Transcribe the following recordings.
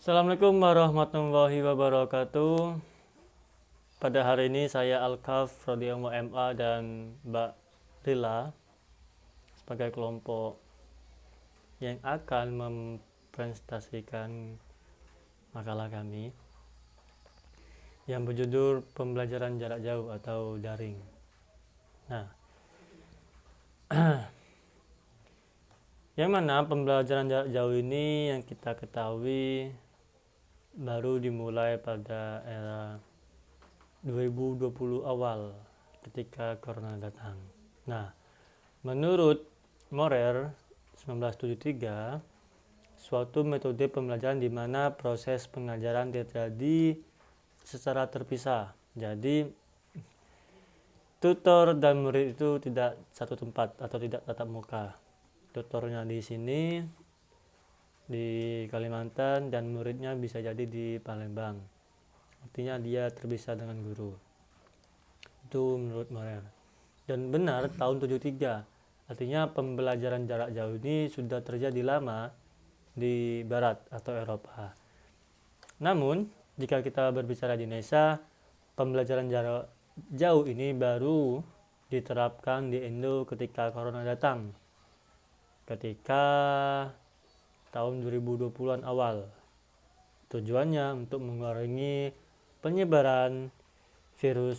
Assalamualaikum warahmatullahi wabarakatuh. Pada hari ini saya Alkaf Rodiomo MA dan Mbak Rila sebagai kelompok yang akan mempresentasikan makalah kami yang berjudul pembelajaran jarak jauh atau daring. Nah, yang mana pembelajaran jarak jauh ini yang kita ketahui baru dimulai pada era 2020 awal ketika corona datang. Nah, menurut Morer 1973, suatu metode pembelajaran di mana proses pengajaran terjadi secara terpisah. Jadi, tutor dan murid itu tidak satu tempat atau tidak tatap muka. Tutornya di sini di Kalimantan dan muridnya bisa jadi di Palembang. Artinya dia terpisah dengan guru. Itu menurut Morer. Dan benar tahun 73. Artinya pembelajaran jarak jauh ini sudah terjadi lama di barat atau Eropa. Namun, jika kita berbicara di Indonesia, pembelajaran jarak jauh ini baru diterapkan di Indo ketika corona datang. Ketika tahun 2020-an awal. Tujuannya untuk mengurangi penyebaran virus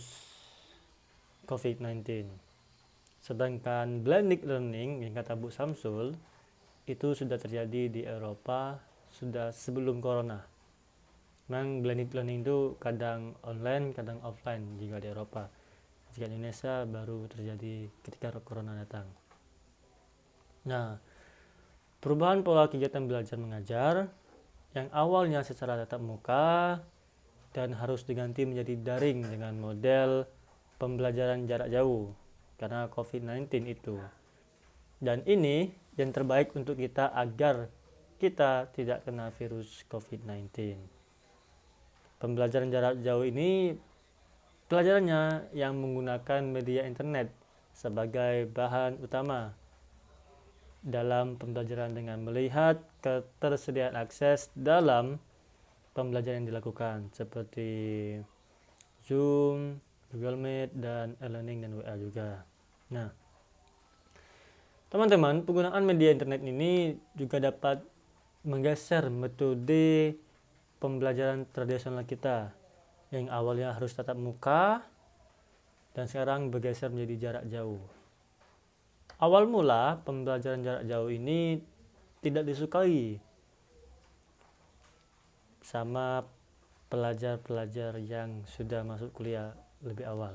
COVID-19. Sedangkan blended learning yang kata Bu Samsul itu sudah terjadi di Eropa sudah sebelum corona. Memang blended learning itu kadang online, kadang offline jika di Eropa. Jika di Indonesia baru terjadi ketika corona datang. Nah, perubahan pola kegiatan belajar mengajar yang awalnya secara tatap muka dan harus diganti menjadi daring dengan model pembelajaran jarak jauh karena COVID-19 itu. Dan ini yang terbaik untuk kita agar kita tidak kena virus COVID-19. Pembelajaran jarak jauh ini pelajarannya yang menggunakan media internet sebagai bahan utama dalam pembelajaran dengan melihat ketersediaan akses dalam pembelajaran yang dilakukan seperti Zoom, Google Meet, dan e-learning dan WA juga. Nah, teman-teman, penggunaan media internet ini juga dapat menggeser metode pembelajaran tradisional kita yang awalnya harus tatap muka dan sekarang bergeser menjadi jarak jauh. Awal mula pembelajaran jarak jauh ini tidak disukai sama pelajar-pelajar yang sudah masuk kuliah lebih awal.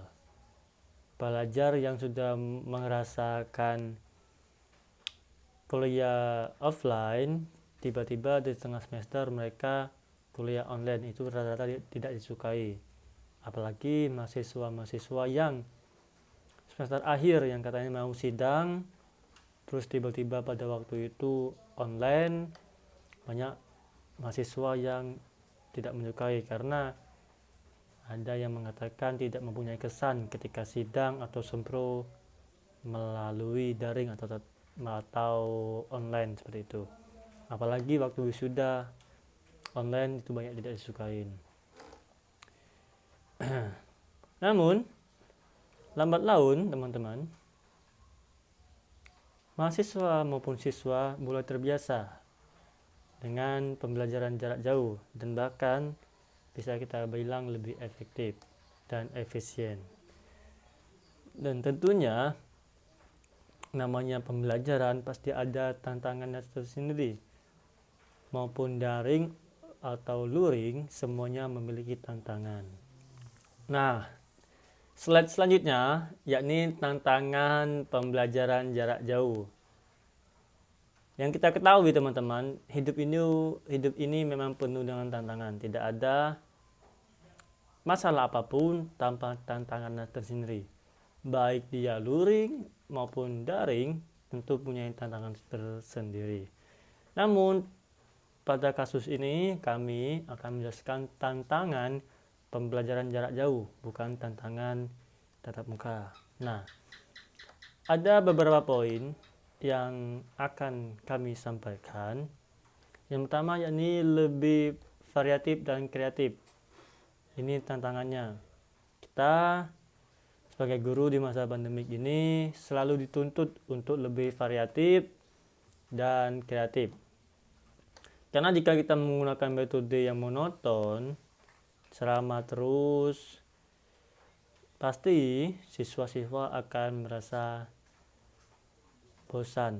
Pelajar yang sudah merasakan kuliah offline, tiba-tiba di tengah semester mereka kuliah online, itu rata-rata tidak disukai. Apalagi mahasiswa-mahasiswa yang semester akhir yang katanya mau sidang, terus tiba-tiba pada waktu itu online, banyak mahasiswa yang tidak menyukai karena ada yang mengatakan tidak mempunyai kesan ketika sidang atau sempro melalui daring atau online seperti itu. Apalagi waktu wisuda online itu banyak tidak disukain. Namun lambat laun teman-teman, mahasiswa maupun siswa mulai terbiasa dengan pembelajaran jarak jauh dan bahkan bisa kita bilang lebih efektif dan efisien. Dan tentunya namanya pembelajaran pasti ada tantangannya tersendiri. Maupun daring atau luring, semuanya memiliki tantangan. Nah, slide selanjutnya yakni tantangan pembelajaran jarak jauh. Yang kita ketahui teman-teman, hidup ini memang penuh dengan tantangan. Tidak ada masalah apapun tanpa tantangannya tersendiri. Baik dia luring maupun daring tentu punya tantangan tersendiri. Namun pada kasus ini kami akan menjelaskan tantangan pembelajaran jarak jauh, bukan tantangan tatap muka. Nah, ada beberapa poin yang akan kami sampaikan. Yang pertama yakni lebih variatif dan kreatif. Ini tantangannya. Kita sebagai guru di masa pandemik ini selalu dituntut untuk lebih variatif dan kreatif. Karena jika kita menggunakan metode yang monoton, ceramah terus, pasti siswa-siswa akan merasa bosan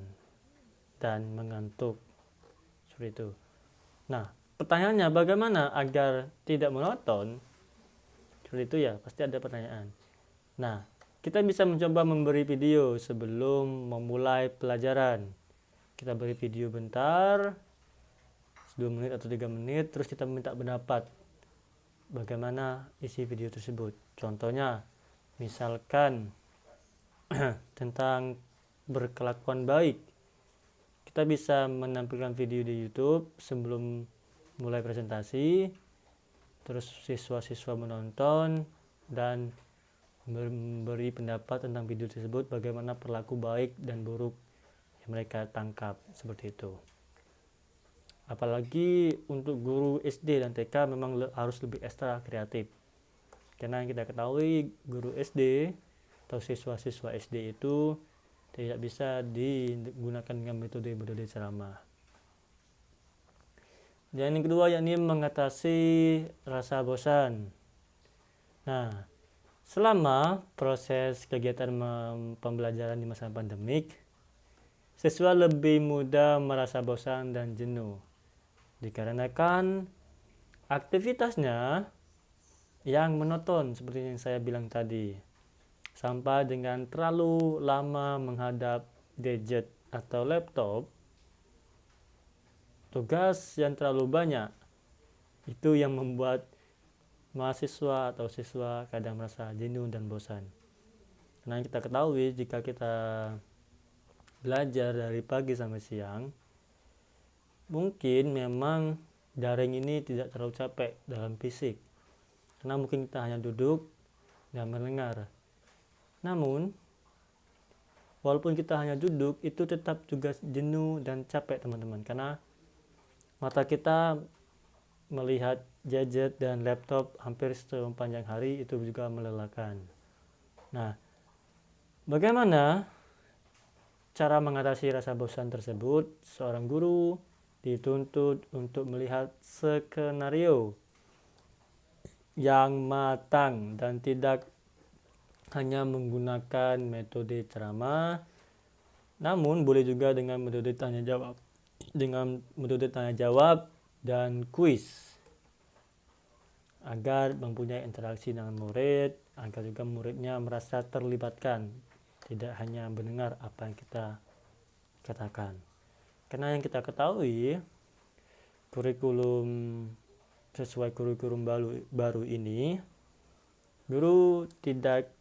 dan mengantuk. Seperti itu. Nah, pertanyaannya bagaimana agar tidak monoton? Seperti itu ya, pasti ada pertanyaan. Nah, kita bisa mencoba memberi video sebelum memulai pelajaran. Kita beri video bentar, 2 menit atau 3 menit, terus kita minta pendapat bagaimana isi video tersebut. Contohnya, misalkan tentang berkelakuan baik. Kita bisa menampilkan video di YouTube sebelum mulai presentasi, terus siswa-siswa menonton dan memberi pendapat tentang video tersebut, bagaimana perilaku baik dan buruk yang mereka tangkap, seperti itu. Apalagi untuk guru SD dan TK memang harus lebih ekstra kreatif, karena yang kita ketahui guru SD atau siswa-siswa SD itu tidak bisa digunakan dengan metode-metode ceramah. Dan yang kedua yakni mengatasi rasa bosan. Nah, selama proses kegiatan pembelajaran di masa pandemik, siswa lebih mudah merasa bosan dan jenuh dikarenakan aktivitasnya yang monoton seperti yang saya bilang tadi, sampai dengan terlalu lama menghadap gadget atau laptop, tugas yang terlalu banyak, itu yang membuat mahasiswa atau siswa kadang merasa jenuh dan bosan. Karena kita ketahui jika kita belajar dari pagi sampai siang, mungkin memang daring ini tidak terlalu capek dalam fisik, karena mungkin kita hanya duduk dan mendengar. Namun, walaupun kita hanya duduk, itu tetap juga jenuh dan capek teman-teman, karena mata kita melihat gadget dan laptop hampir sepanjang hari, itu juga melelahkan. Nah, bagaimana cara mengatasi rasa bosan tersebut? Seorang guru dituntut untuk melihat skenario yang matang dan tidak hanya menggunakan metode ceramah, namun boleh juga dengan metode tanya jawab dan kuis, agar mempunyai interaksi dengan murid, agar juga muridnya merasa terlibatkan, tidak hanya mendengar apa yang kita katakan. Karena yang kita ketahui, sesuai kurikulum baru ini, guru tidak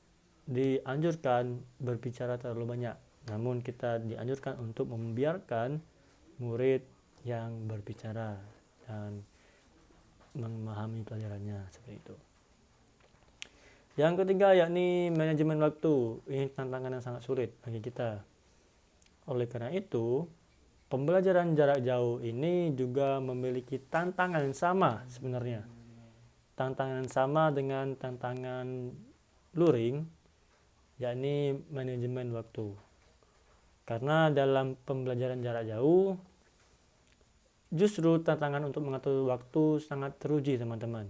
dianjurkan berbicara terlalu banyak, namun kita dianjurkan untuk membiarkan murid yang berbicara dan memahami pelajarannya, seperti itu. Yang ketiga yakni manajemen waktu. Ini tantangan yang sangat sulit bagi kita. Oleh karena itu, pembelajaran jarak jauh ini juga memiliki tantangan yang sama sebenarnya. Tantangan sama dengan tantangan luring, yakni manajemen waktu. Karena dalam pembelajaran jarak jauh, justru tantangan untuk mengatur waktu sangat teruji, teman-teman.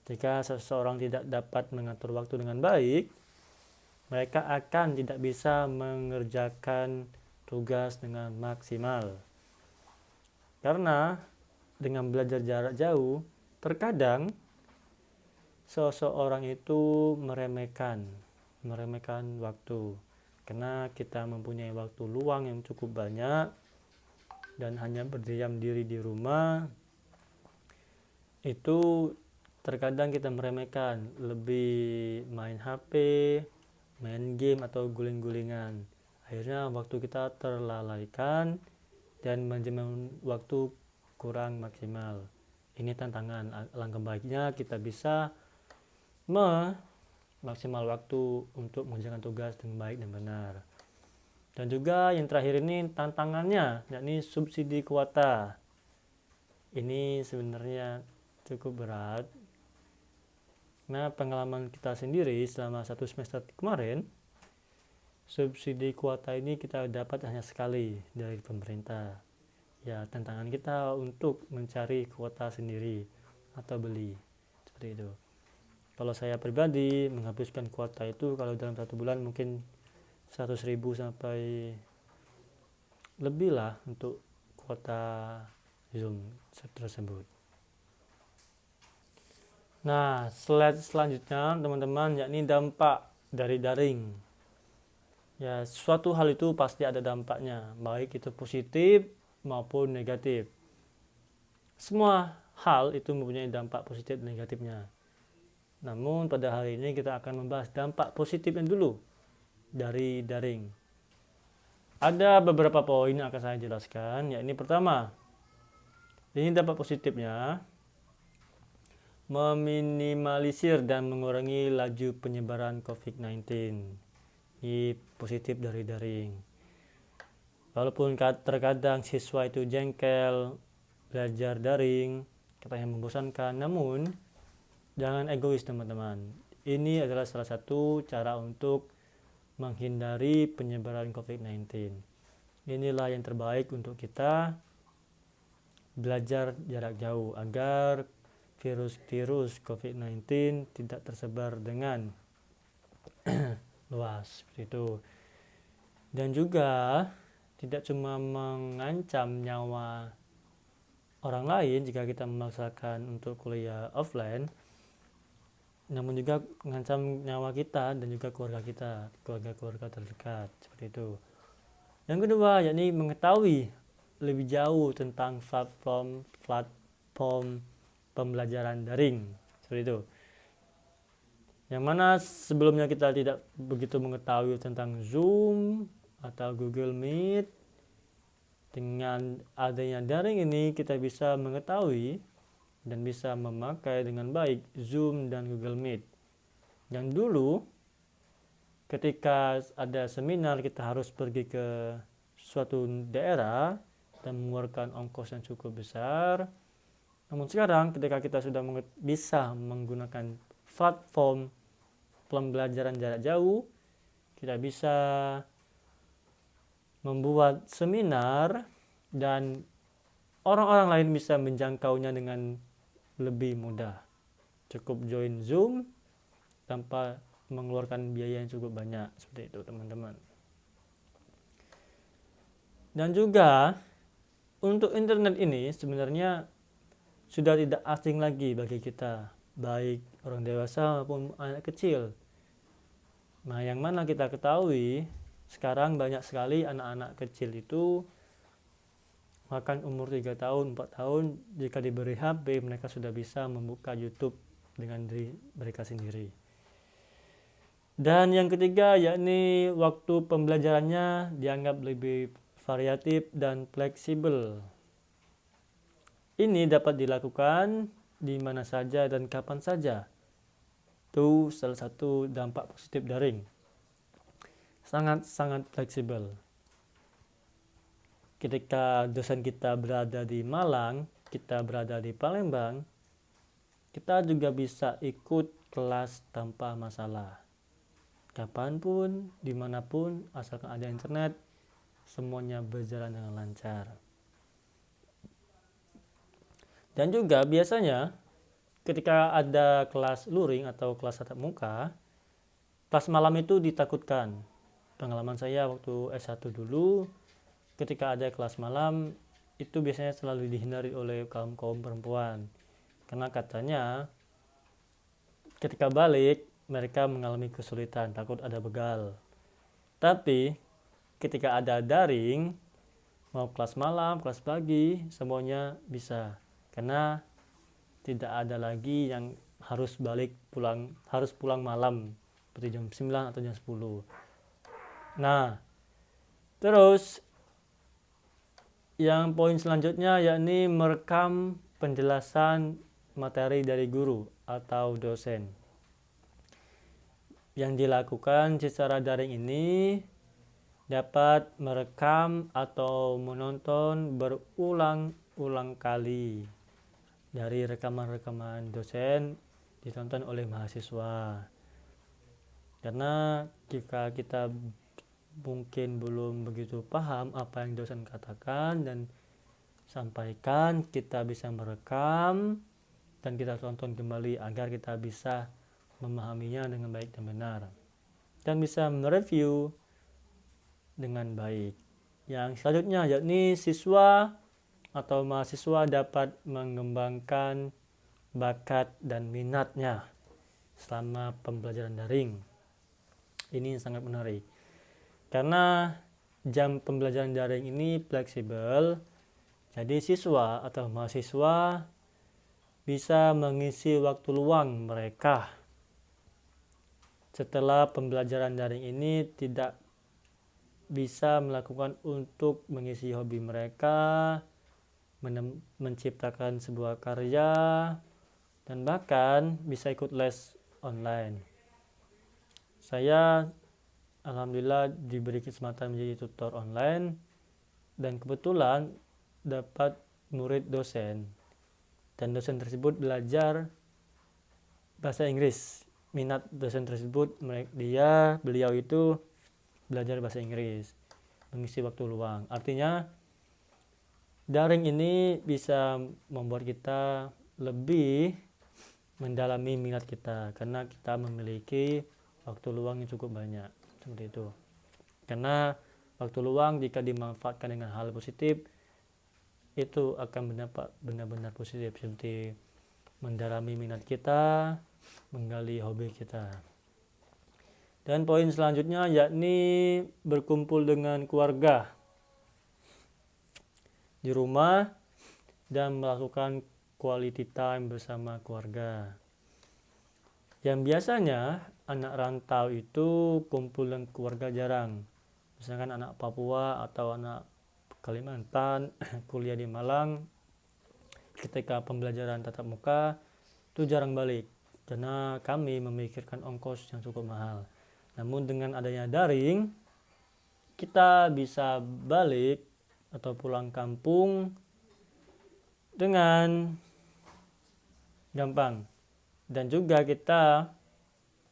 Jika seseorang tidak dapat mengatur waktu dengan baik, mereka akan tidak bisa mengerjakan tugas dengan maksimal. Karena dengan belajar jarak jauh, terkadang seseorang itu meremehkan waktu. Karena kita mempunyai waktu luang yang cukup banyak dan hanya berdiam diri di rumah, itu terkadang kita meremehkan, lebih main HP, main game atau guling-gulingan. Akhirnya waktu kita terlalaikan dan manajemen waktu kurang maksimal. Ini tantangan. Alangkah baiknya kita bisa maksimal waktu untuk mengerjakan tugas dengan baik dan benar. Dan juga yang terakhir ini tantangannya, yakni subsidi kuota. Ini sebenarnya cukup berat. Nah, pengalaman kita sendiri selama 1 semester kemarin, subsidi kuota ini kita dapat hanya sekali dari pemerintah. Ya, tantangan kita untuk mencari kuota sendiri atau beli, seperti itu. Kalau saya pribadi menghabiskan kuota itu kalau dalam 1 bulan mungkin 100.000 sampai lebih lah untuk kuota Zoom tersebut. Nah, slide selanjutnya teman-teman, yakni dampak dari daring. Ya, suatu hal itu pasti ada dampaknya, baik itu positif maupun negatif. Semua hal itu mempunyai dampak positif dan negatifnya. Namun pada hari ini kita akan membahas dampak positifnya dulu dari daring. Ada beberapa poin yang akan saya jelaskan, yakni pertama, ini dampak positifnya meminimalisir dan mengurangi laju penyebaran COVID-19. Ini positif dari daring. Walaupun terkadang siswa itu jengkel belajar daring, katanya membosankan, namun jangan egois teman-teman. Ini adalah salah satu cara untuk menghindari penyebaran COVID-19. Inilah yang terbaik untuk kita belajar jarak jauh agar virus-virus COVID-19 tidak tersebar dengan luas, seperti itu. Dan juga tidak cuma mengancam nyawa orang lain jika kita memaksakan untuk kuliah offline, namun juga mengancam nyawa kita dan juga keluarga kita, keluarga terdekat, seperti itu. Yang kedua, yakni mengetahui lebih jauh tentang platform pembelajaran daring, seperti itu. Yang mana sebelumnya kita tidak begitu mengetahui tentang Zoom atau Google Meet. Dengan adanya daring ini kita bisa mengetahui dan bisa memakai dengan baik Zoom dan Google Meet. Yang dulu ketika ada seminar kita harus pergi ke suatu daerah dan mengeluarkan ongkos yang cukup besar. Namun sekarang ketika kita sudah bisa menggunakan platform pembelajaran jarak jauh, kita bisa membuat seminar dan orang-orang lain bisa menjangkaunya dengan lebih mudah. Cukup join Zoom tanpa mengeluarkan biaya yang cukup banyak, seperti itu teman-teman. Dan juga untuk internet ini sebenarnya sudah tidak asing lagi bagi kita, baik orang dewasa maupun anak kecil. Nah, yang mana kita ketahui sekarang banyak sekali anak-anak kecil itu bahkan umur 3 tahun, 4 tahun jika diberi HP mereka sudah bisa membuka YouTube dengan diri mereka sendiri. Dan yang ketiga yakni waktu pembelajarannya dianggap lebih variatif dan fleksibel. Ini dapat dilakukan di mana saja dan kapan saja. Itu salah satu dampak positif daring. Sangat fleksibel. Ketika dosen kita berada di Malang, kita berada di Palembang, kita juga bisa ikut kelas tanpa masalah. Kapanpun, dimanapun, asalkan ada internet, semuanya berjalan dengan lancar. Dan juga biasanya ketika ada kelas luring atau kelas tatap muka, kelas malam itu ditakutkan. Pengalaman saya waktu S1 dulu, ketika ada kelas malam itu biasanya selalu dihindari oleh kaum perempuan, karena katanya ketika balik mereka mengalami kesulitan, takut ada begal. Tapi ketika ada daring, mau kelas malam, kelas pagi, semuanya bisa, karena tidak ada lagi yang harus pulang malam seperti jam 9 atau jam 10. Nah, terus yang poin selanjutnya yakni merekam penjelasan materi dari guru atau dosen. Yang dilakukan secara daring ini dapat merekam atau menonton berulang-ulang kali dari rekaman-rekaman dosen ditonton oleh mahasiswa. Karena jika kita mungkin belum begitu paham apa yang dosen katakan dan sampaikan, kita bisa merekam dan kita tonton kembali agar kita bisa memahaminya dengan baik dan benar dan bisa mereview dengan baik. Yang selanjutnya yakni siswa atau mahasiswa dapat mengembangkan bakat dan minatnya selama pembelajaran daring. Ini sangat menarik karena jam pembelajaran daring ini fleksibel, jadi siswa atau mahasiswa bisa mengisi waktu luang mereka setelah pembelajaran daring ini tidak bisa melakukan untuk mengisi hobi mereka, menciptakan sebuah karya, dan bahkan bisa ikut les online. Saya alhamdulillah diberi kesempatan menjadi tutor online dan kebetulan dapat murid dosen. Dan dosen tersebut belajar bahasa Inggris. Minat dosen tersebut, beliau itu belajar bahasa Inggris, mengisi waktu luang. Artinya daring ini bisa membuat kita lebih mendalami minat kita karena kita memiliki waktu luang yang cukup banyak. Seperti itu. Karena waktu luang jika dimanfaatkan dengan hal positif, itu akan berdampak benar-benar positif, seperti mendalami minat kita, menggali hobi kita. Dan poin selanjutnya yakni berkumpul dengan keluarga di rumah dan melakukan quality time bersama keluarga. Yang biasanya anak rantau itu kumpul dengan keluarga jarang. Misalkan anak Papua atau anak Kalimantan kuliah di Malang, ketika pembelajaran tatap muka itu jarang balik karena kami memikirkan ongkos yang cukup mahal. Namun dengan adanya daring, kita bisa balik atau pulang kampung dengan gampang, dan juga kita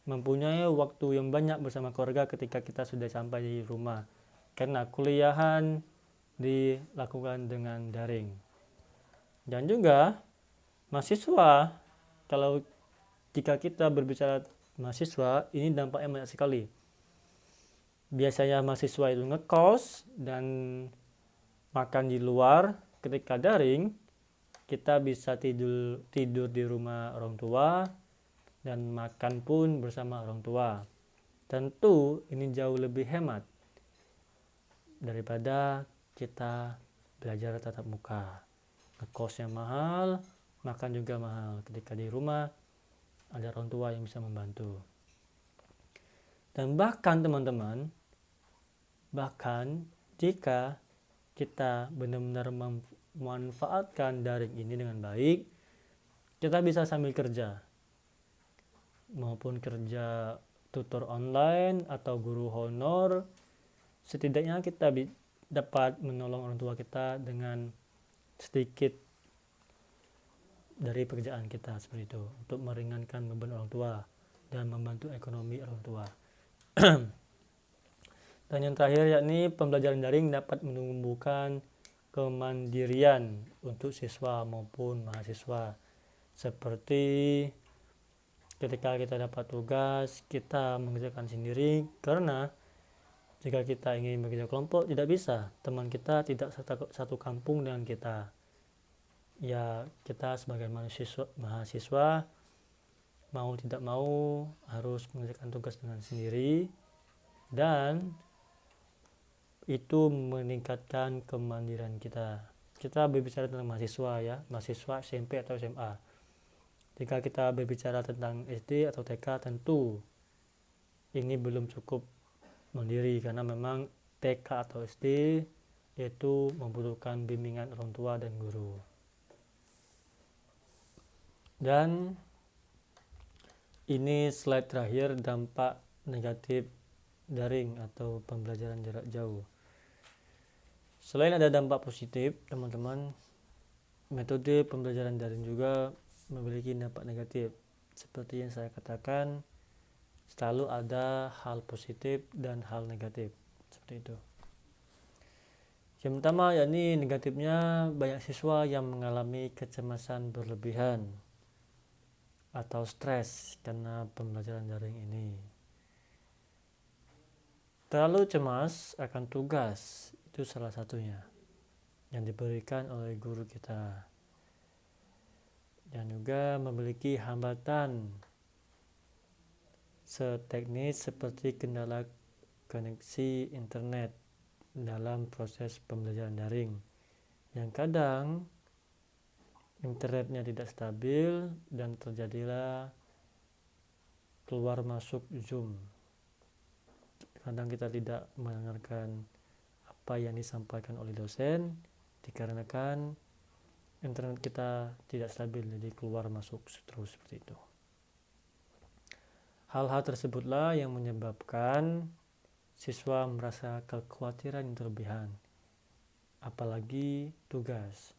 mempunyai waktu yang banyak bersama keluarga ketika kita sudah sampai di rumah karena kuliahan dilakukan dengan daring. Dan juga mahasiswa, kalau jika kita berbicara mahasiswa, ini dampaknya banyak sekali. Biasanya mahasiswa itu ngekos dan makan di luar. Ketika daring, kita bisa tidur di rumah orang tua dan makan pun bersama orang tua. Tentu ini jauh lebih hemat daripada kita belajar tatap muka. Kosnya mahal, makan juga mahal. Ketika di rumah ada orang tua yang bisa membantu. Dan bahkan teman-teman, bahkan jika kita benar-benar memanfaatkan daring ini dengan baik, kita bisa sambil kerja, maupun kerja tutor online atau guru honor. Setidaknya kita dapat menolong orang tua kita dengan sedikit dari pekerjaan kita, seperti itu, untuk meringankan beban orang tua dan membantu ekonomi orang tua. Dan yang terakhir yakni pembelajaran daring dapat menumbuhkan kemandirian untuk siswa maupun mahasiswa, seperti ketika kita dapat tugas kita mengerjakan sendiri, karena jika kita ingin bekerja kelompok tidak bisa, teman kita tidak satu kampung dengan kita. Ya, kita sebagai mahasiswa mau tidak mau harus mengerjakan tugas dengan sendiri, dan itu meningkatkan kemandirian kita. Kita berbicara tentang mahasiswa ya, mahasiswa SMP atau SMA. Jika kita berbicara tentang SD atau TK, tentu ini belum cukup mandiri karena memang TK atau SD itu membutuhkan bimbingan orang tua dan guru. Dan ini slide terakhir, dampak negatif daring atau pembelajaran jarak jauh. Selain ada dampak positif, teman-teman, metode pembelajaran daring juga memiliki dampak negatif. Seperti yang saya katakan, selalu ada hal positif dan hal negatif. Seperti itu. Yang pertama yakni negatifnya, banyak siswa yang mengalami kecemasan berlebihan atau stres karena pembelajaran daring ini. Terlalu cemas akan tugas, itu salah satunya yang diberikan oleh guru kita. Dan juga memiliki hambatan seteknis seperti kendala koneksi internet dalam proses pembelajaran daring, yang kadang internetnya tidak stabil dan terjadilah keluar masuk Zoom. Kadang kita tidak mendengarkan apa yang disampaikan oleh dosen dikarenakan internet kita tidak stabil, jadi keluar masuk terus seperti itu. Hal-hal tersebutlah yang menyebabkan siswa merasa kekhawatiran yang berlebihan, apalagi tugas.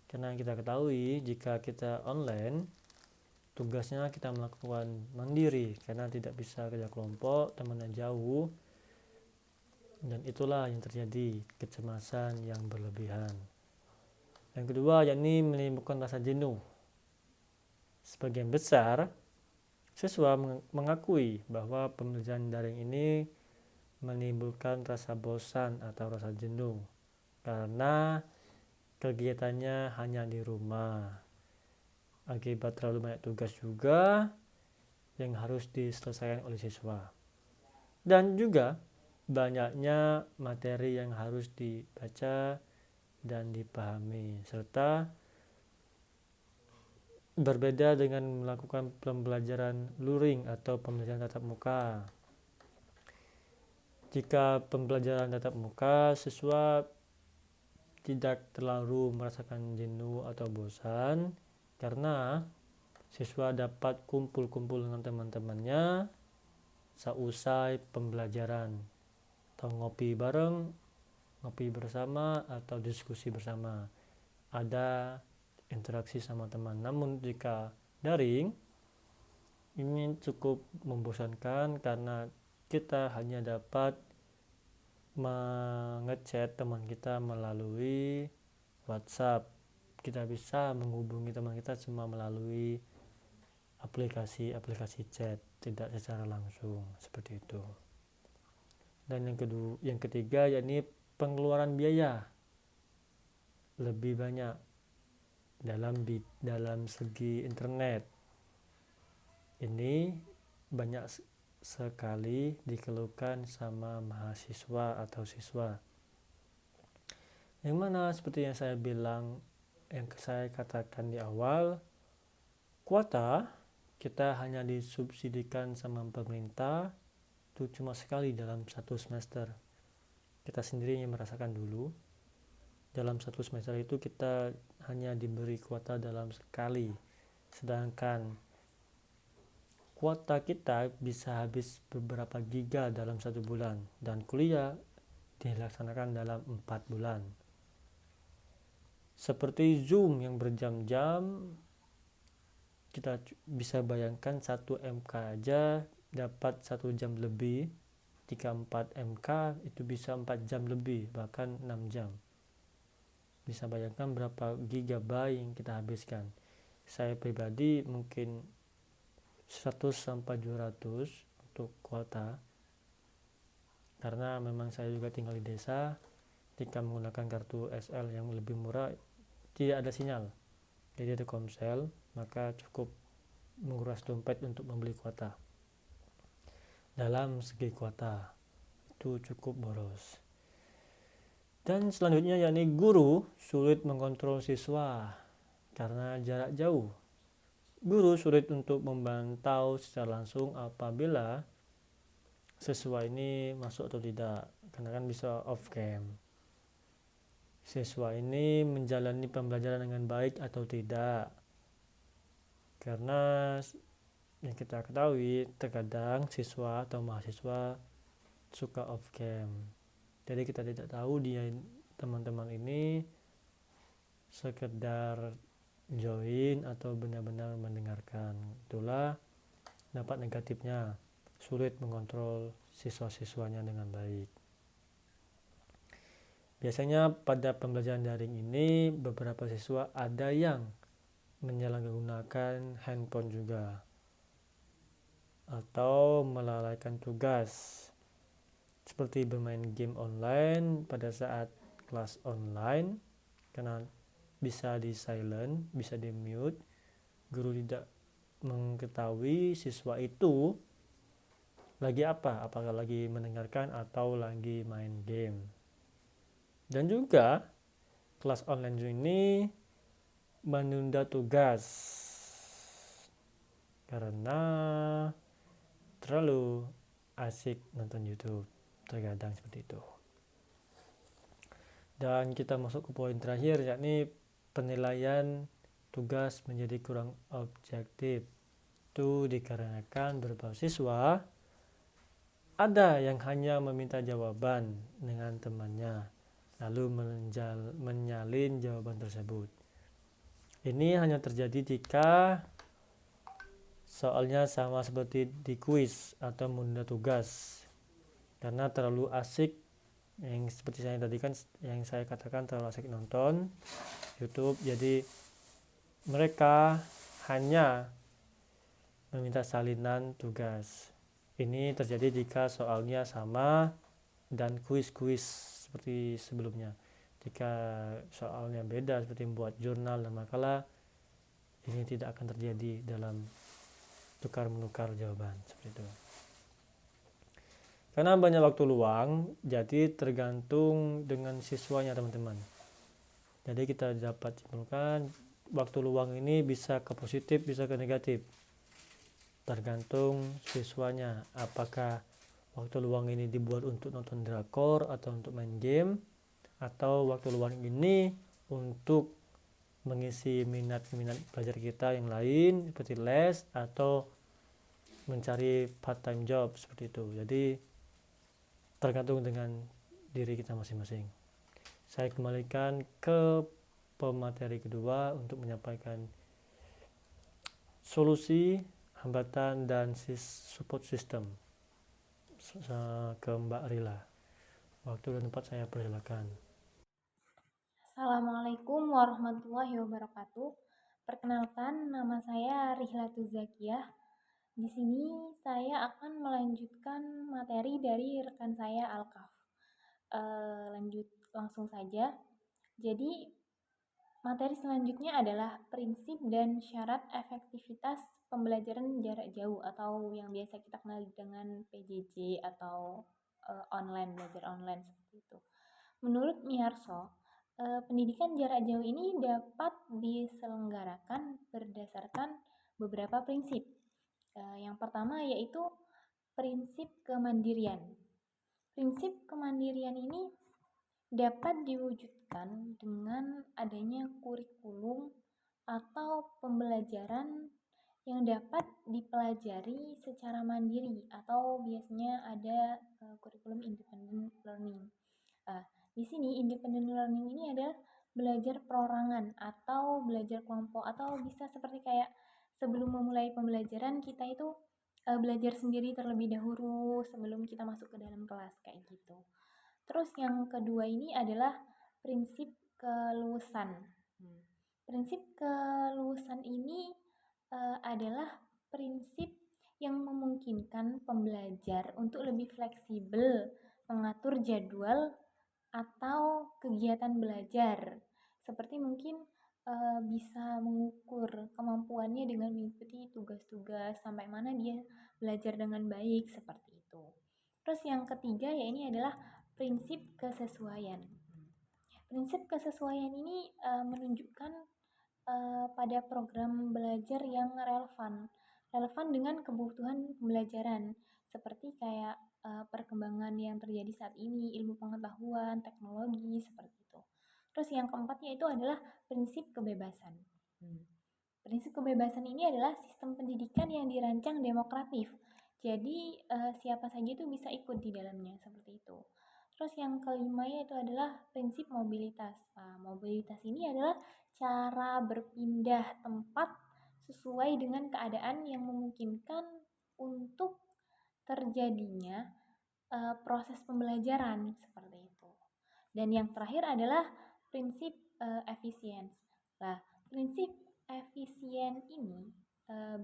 Karena kita ketahui jika kita online, tugasnya kita melakukan mandiri karena tidak bisa kerja kelompok, teman jauh, dan itulah yang terjadi, kecemasan yang berlebihan. Yang kedua yakni menimbulkan rasa jenuh. Sebagian besar siswa mengakui bahwa pembelajaran daring ini menimbulkan rasa bosan atau rasa jenuh karena kegiatannya hanya di rumah. Akibat terlalu banyak tugas juga yang harus diselesaikan oleh siswa. Dan juga banyaknya materi yang harus dibaca dan dipahami, serta berbeda dengan melakukan pembelajaran luring atau pembelajaran tatap muka. Jika pembelajaran tatap muka, siswa tidak terlalu merasakan jenuh atau bosan karena siswa dapat kumpul-kumpul dengan teman-temannya seusai pembelajaran, atau ngopi bareng, ngopi bersama, atau diskusi bersama. Ada interaksi sama teman. Namun jika daring, ini cukup membosankan karena kita hanya dapat mengechat teman kita melalui WhatsApp. Kita bisa menghubungi teman kita cuma melalui aplikasi chat, tidak secara langsung, seperti itu. Dan yang ketiga yakni pengeluaran biaya lebih banyak dalam segi internet. Ini banyak sekali dikeluhkan sama mahasiswa atau siswa, yang mana seperti yang saya bilang, yang saya katakan di awal, kuota kita hanya disubsidikan sama pemerintah itu cuma sekali dalam satu semester. Kita sendiri yang merasakan dulu, dalam satu semester itu kita hanya diberi kuota dalam sekali, sedangkan kuota kita bisa habis beberapa giga dalam satu bulan, dan kuliah dilaksanakan dalam 4 bulan. Seperti Zoom yang berjam-jam, kita bisa bayangkan 1 MK aja dapat 1 jam lebih. Jika 4 MK itu bisa 4 jam lebih, bahkan 6 jam. Bisa bayangkan berapa gigabyte yang kita habiskan. Saya pribadi mungkin 100-200 untuk kuota, karena memang saya juga tinggal di desa. Jika menggunakan kartu SL yang lebih murah, tidak ada sinyal, jadi ada komsel, maka cukup menguras dompet untuk membeli kuota. Dalam segi kuota itu cukup boros. Dan selanjutnya yakni guru sulit mengontrol siswa karena jarak jauh. Guru sulit untuk memantau secara langsung apabila siswa ini masuk atau tidak, karena kan bisa off cam. Siswa ini menjalani pembelajaran dengan baik atau tidak, karena yang kita ketahui terkadang siswa atau mahasiswa suka off cam, jadi kita tidak tahu dia teman-teman ini sekedar join atau benar-benar mendengarkan. Itulah dampak negatifnya, sulit mengontrol siswa-siswanya dengan baik. Biasanya pada pembelajaran daring ini beberapa siswa ada yang menyalahgunakan handphone juga atau melalaikan tugas seperti bermain game online pada saat kelas online karena bisa di silent, bisa di mute. Guru tidak mengetahui siswa itu lagi apa, apakah lagi mendengarkan atau lagi main game. Dan juga kelas online ini menunda tugas karena terlalu asik nonton YouTube, terkadang seperti itu. Dan kita masuk ke poin terakhir, yakni penilaian tugas menjadi kurang objektif. Itu dikarenakan beberapa siswa ada yang hanya meminta jawaban dengan temannya lalu menyalin jawaban tersebut. Ini hanya terjadi jika soalnya sama seperti di kuis atau menunda tugas karena terlalu asik, yang seperti saya tadi kan yang saya katakan terlalu asik nonton YouTube, jadi mereka hanya meminta salinan tugas. Ini terjadi jika soalnya sama dan kuis-kuis seperti sebelumnya. Jika soalnya beda seperti membuat jurnal dan makalah, ini tidak akan terjadi dalam tukar-menukar jawaban seperti itu. Karena banyak waktu luang, jadi tergantung dengan siswanya teman-teman. Jadi kita dapat simpulkan waktu luang ini bisa ke positif, bisa ke negatif. Tergantung siswanya, apakah waktu luang ini dibuat untuk nonton drakor atau untuk main game, atau waktu luang ini untuk mengisi minat-minat belajar kita yang lain seperti les atau mencari part time job seperti itu. Jadi tergantung dengan diri kita masing-masing. Saya kembalikan ke pemateri kedua untuk menyampaikan solusi, hambatan, dan support system ke Mbak Rila. Waktu dan tempat saya persilakan. Assalamualaikum warahmatullahi wabarakatuh. Perkenalkan, nama saya Rihlatu Zakiyah. Di sini saya akan melanjutkan materi dari rekan saya Alkaf. Lanjut langsung saja. Jadi materi selanjutnya adalah prinsip dan syarat efektivitas pembelajaran jarak jauh atau yang biasa kita kenal dengan PJJ atau belajar online seperti itu. Menurut Miarso, pendidikan jarak jauh ini dapat diselenggarakan berdasarkan beberapa prinsip. Yang pertama yaitu prinsip kemandirian. Prinsip kemandirian ini dapat diwujudkan dengan adanya kurikulum atau pembelajaran yang dapat dipelajari secara mandiri atau biasanya ada kurikulum independent learning. Di sini independent learning ini adalah belajar perorangan atau belajar kelompok atau bisa seperti kayak sebelum memulai pembelajaran kita itu belajar sendiri terlebih dahulu sebelum kita masuk ke dalam kelas kayak gitu. Terus yang kedua ini adalah prinsip kelulusan. Prinsip kelulusan ini adalah prinsip yang memungkinkan pembelajar untuk lebih fleksibel mengatur jadwal atau kegiatan belajar. Seperti mungkin bisa mengukur kemampuannya dengan mengikuti tugas-tugas sampai mana dia belajar dengan baik seperti itu. Terus yang ketiga ya ini adalah prinsip kesesuaian. Prinsip kesesuaian ini menunjukkan pada program belajar yang relevan dengan kebutuhan pembelajaran seperti kayak perkembangan yang terjadi saat ini, ilmu pengetahuan, teknologi seperti itu. Terus yang keempat yaitu adalah prinsip kebebasan. Prinsip kebebasan ini adalah sistem pendidikan yang dirancang demokratif. Jadi siapa saja itu bisa ikut di dalamnya seperti itu. Terus yang kelima yaitu adalah prinsip mobilitas. Nah, mobilitas ini adalah cara berpindah tempat sesuai dengan keadaan yang memungkinkan untuk terjadinya proses pembelajaran seperti itu. Dan yang terakhir adalah prinsip efisien. Nah, prinsip efisien ini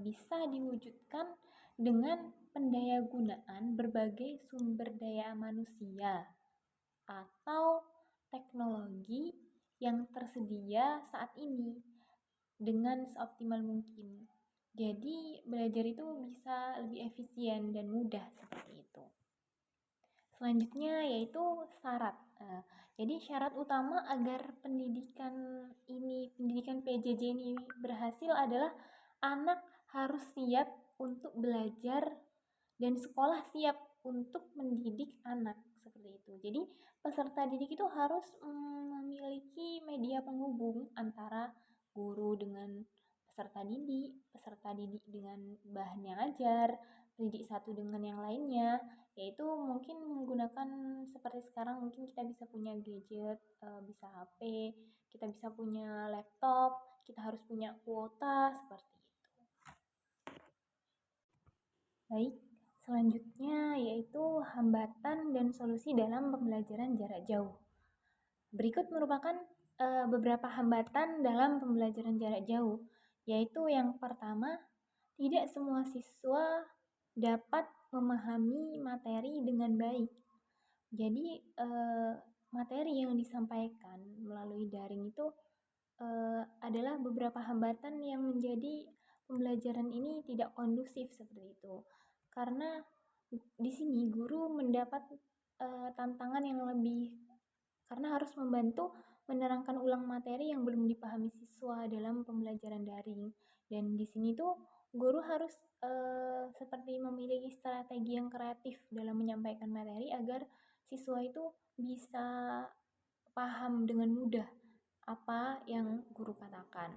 bisa diwujudkan dengan pendayagunaan berbagai sumber daya manusia atau teknologi yang tersedia saat ini dengan seoptimal mungkin. Jadi, belajar itu bisa lebih efisien dan mudah seperti itu. Selanjutnya yaitu syarat. Jadi syarat utama agar pendidikan PJJ ini berhasil adalah anak harus siap untuk belajar dan sekolah siap untuk mendidik anak seperti itu. Jadi peserta didik itu harus memiliki media penghubung antara guru dengan peserta didik dengan bahan yang ajar, pendidik satu dengan yang lainnya, yaitu mungkin menggunakan seperti sekarang mungkin kita bisa punya gadget, bisa HP, kita bisa punya laptop, kita harus punya kuota seperti itu. Baik, selanjutnya yaitu hambatan dan solusi dalam pembelajaran jarak jauh. Berikut merupakan beberapa hambatan dalam pembelajaran jarak jauh, yaitu yang pertama, tidak semua siswa dapat memahami materi dengan baik. Jadi materi yang disampaikan melalui daring itu adalah beberapa hambatan yang menjadi pembelajaran ini tidak kondusif seperti itu. Karena di sini guru mendapat tantangan yang lebih karena harus membantu menerangkan ulang materi yang belum dipahami siswa dalam pembelajaran daring. Dan di sini tuh guru harus seperti memiliki strategi yang kreatif dalam menyampaikan materi agar siswa itu bisa paham dengan mudah apa yang guru katakan.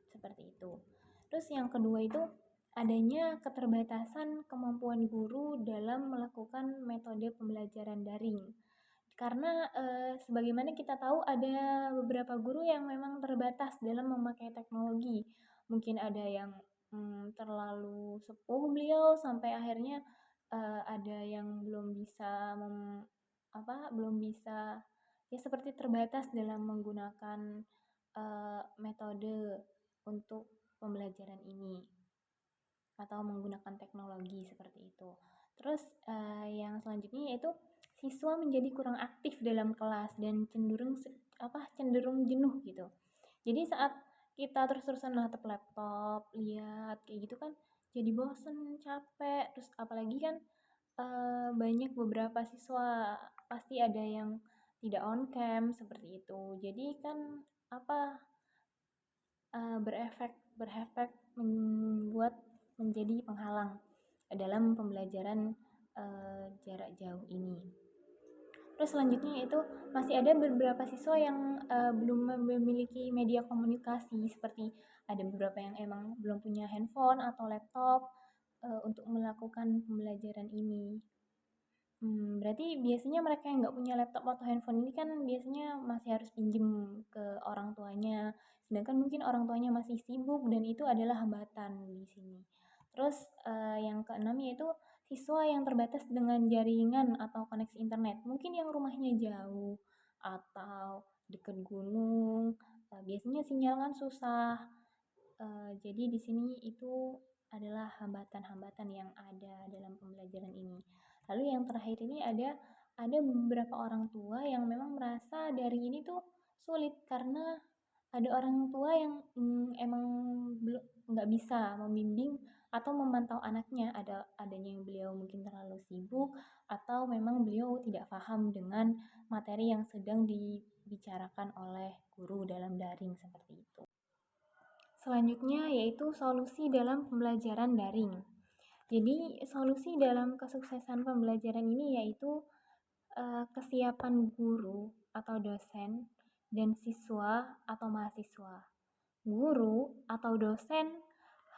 Seperti itu. Terus yang kedua itu adanya keterbatasan kemampuan guru dalam melakukan metode pembelajaran daring. Karena sebagaimana kita tahu ada beberapa guru yang memang terbatas dalam memakai teknologi. Mungkin ada yang terlalu sepuh beliau sampai akhirnya ada yang belum bisa ya seperti terbatas dalam menggunakan metode untuk pembelajaran ini atau menggunakan teknologi seperti itu. Terus yang selanjutnya yaitu siswa menjadi kurang aktif dalam kelas dan cenderung jenuh gitu. Jadi saat kita terus-terusan natap laptop, lihat kayak gitu kan jadi bosen, capek. Terus apalagi kan banyak beberapa siswa pasti ada yang tidak on cam seperti itu. Jadi kan berefek membuat menjadi penghalang dalam pembelajaran jarak jauh ini. Terus selanjutnya itu masih ada beberapa siswa yang belum memiliki media komunikasi seperti ada beberapa yang emang belum punya handphone atau laptop untuk melakukan pembelajaran ini. Berarti biasanya mereka yang nggak punya laptop atau handphone ini kan biasanya masih harus pinjem ke orang tuanya. Sedangkan mungkin orang tuanya masih sibuk dan itu adalah hambatan di sini. Terus yang keenam yaitu siswa yang terbatas dengan jaringan atau koneksi internet. Mungkin yang rumahnya jauh atau dekat gunung, biasanya sinyal kan susah. Jadi di sini itu adalah hambatan-hambatan yang ada dalam pembelajaran ini. Lalu yang terakhir ini ada beberapa orang tua yang memang merasa daring ini tuh sulit karena ada orang tua yang emang belum nggak bisa membimbing atau memantau anaknya, adanya yang beliau mungkin terlalu sibuk atau memang beliau tidak paham dengan materi yang sedang dibicarakan oleh guru dalam daring seperti itu. Selanjutnya yaitu solusi dalam pembelajaran daring. Jadi solusi dalam kesuksesan pembelajaran ini yaitu kesiapan guru atau dosen dan siswa atau mahasiswa. Guru atau dosen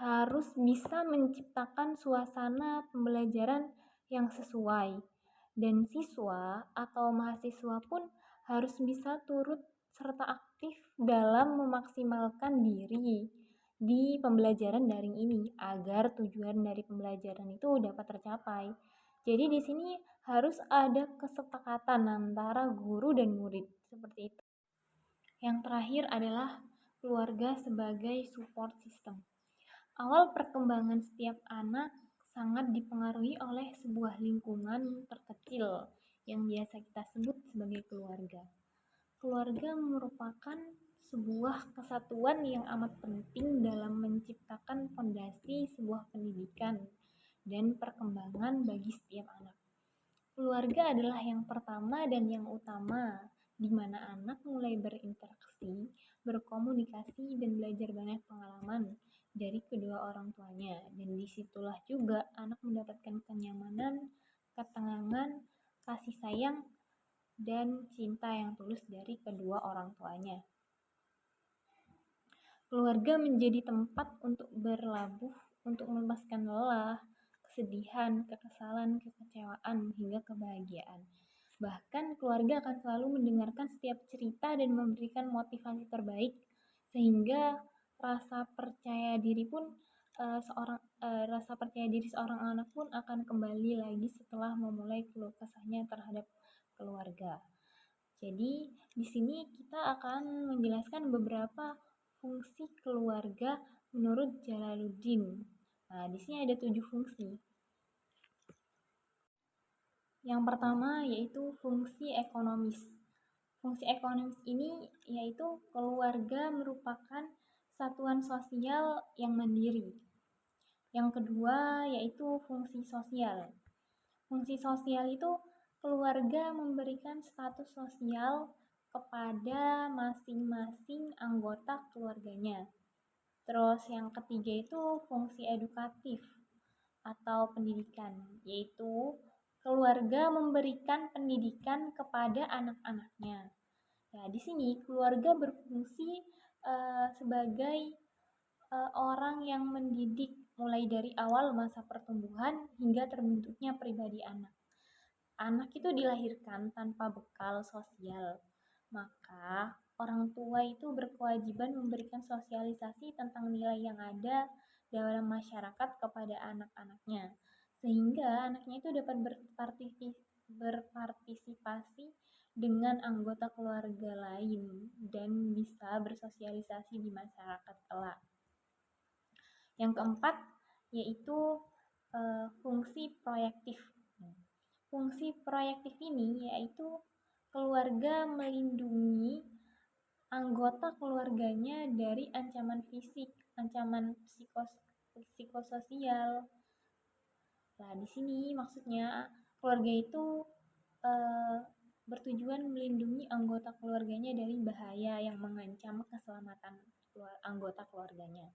harus bisa menciptakan suasana pembelajaran yang sesuai Dan siswa atau mahasiswa pun harus bisa turut serta aktif dalam memaksimalkan diri di pembelajaran daring ini agar tujuan dari pembelajaran itu dapat tercapai. Jadi di sini harus ada kesepakatan antara guru dan murid, seperti itu. Yang terakhir adalah keluarga sebagai support system. Awal perkembangan setiap anak sangat dipengaruhi oleh sebuah lingkungan terkecil yang biasa kita sebut sebagai keluarga. Keluarga merupakan sebuah kesatuan yang amat penting dalam menciptakan fondasi sebuah pendidikan dan perkembangan bagi setiap anak. Keluarga adalah yang pertama dan yang utama, di mana anak mulai berinteraksi, berkomunikasi, dan belajar banyak pengalaman dari kedua orang tuanya. Dan disitulah juga anak mendapatkan kenyamanan, ketenangan, kasih sayang, dan cinta yang tulus dari kedua orang tuanya. Keluarga menjadi tempat untuk berlabuh, untuk melepaskan lelah, kesedihan, kekesalan, kekecewaan, hingga kebahagiaan. Bahkan keluarga akan selalu mendengarkan setiap cerita dan memberikan motivasi terbaik, sehingga rasa percaya diri pun rasa percaya diri seorang anak pun akan kembali lagi setelah memulai keluh kesahnya terhadap keluarga. Jadi di sini kita akan menjelaskan beberapa fungsi keluarga menurut Jalaluddin. Nah, di sini ada 7 fungsi. Yang pertama yaitu fungsi ekonomis. Fungsi ekonomis ini yaitu keluarga merupakan satuan sosial yang mandiri. Yang kedua yaitu fungsi sosial. Fungsi sosial itu keluarga memberikan status sosial kepada masing-masing anggota keluarganya. Terus yang ketiga itu fungsi edukatif atau pendidikan, yaitu keluarga memberikan pendidikan kepada anak-anaknya. Nah, di sini keluarga berfungsi sebagai orang yang mendidik mulai dari awal masa pertumbuhan hingga terbentuknya pribadi anak. Anak itu dilahirkan tanpa bekal sosial, maka orang tua itu berkewajiban memberikan sosialisasi tentang nilai yang ada dalam masyarakat kepada anak-anaknya, sehingga anaknya itu dapat berpartisipasi dengan anggota keluarga lain dan bisa bersosialisasi di masyarakat kelak. Yang keempat yaitu fungsi proyektif. Fungsi proyektif ini yaitu keluarga melindungi anggota keluarganya dari ancaman fisik, ancaman psikososial. Nah, di sini maksudnya keluarga itu bertujuan melindungi anggota keluarganya dari bahaya yang mengancam keselamatan anggota keluarganya.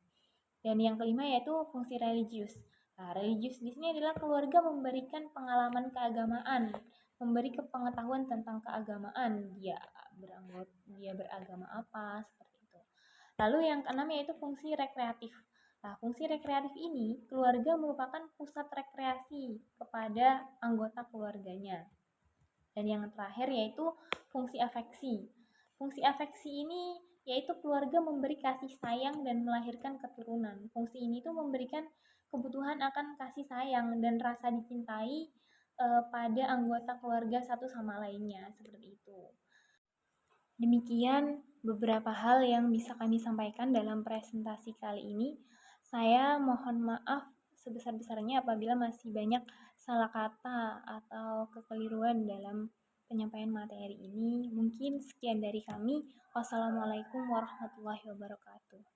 Dan yang kelima yaitu fungsi religius. Nah, religius di sini adalah keluarga memberikan pengalaman keagamaan, memberi pengetahuan tentang keagamaan, dia beragama apa, seperti itu. Lalu yang keenam yaitu fungsi rekreatif. Nah, fungsi rekreatif ini keluarga merupakan pusat rekreasi kepada anggota keluarganya. Dan yang terakhir yaitu fungsi afeksi. Fungsi afeksi ini yaitu keluarga memberi kasih sayang dan melahirkan keturunan. Fungsi ini tuh memberikan kebutuhan akan kasih sayang dan rasa dicintai pada anggota keluarga satu sama lainnya, seperti itu. Demikian beberapa hal yang bisa kami sampaikan dalam presentasi kali ini. Saya mohon maaf sebesar-besarnya apabila masih banyak salah kata atau kekeliruan dalam penyampaian materi ini. Mungkin sekian dari kami. Wassalamualaikum warahmatullahi wabarakatuh.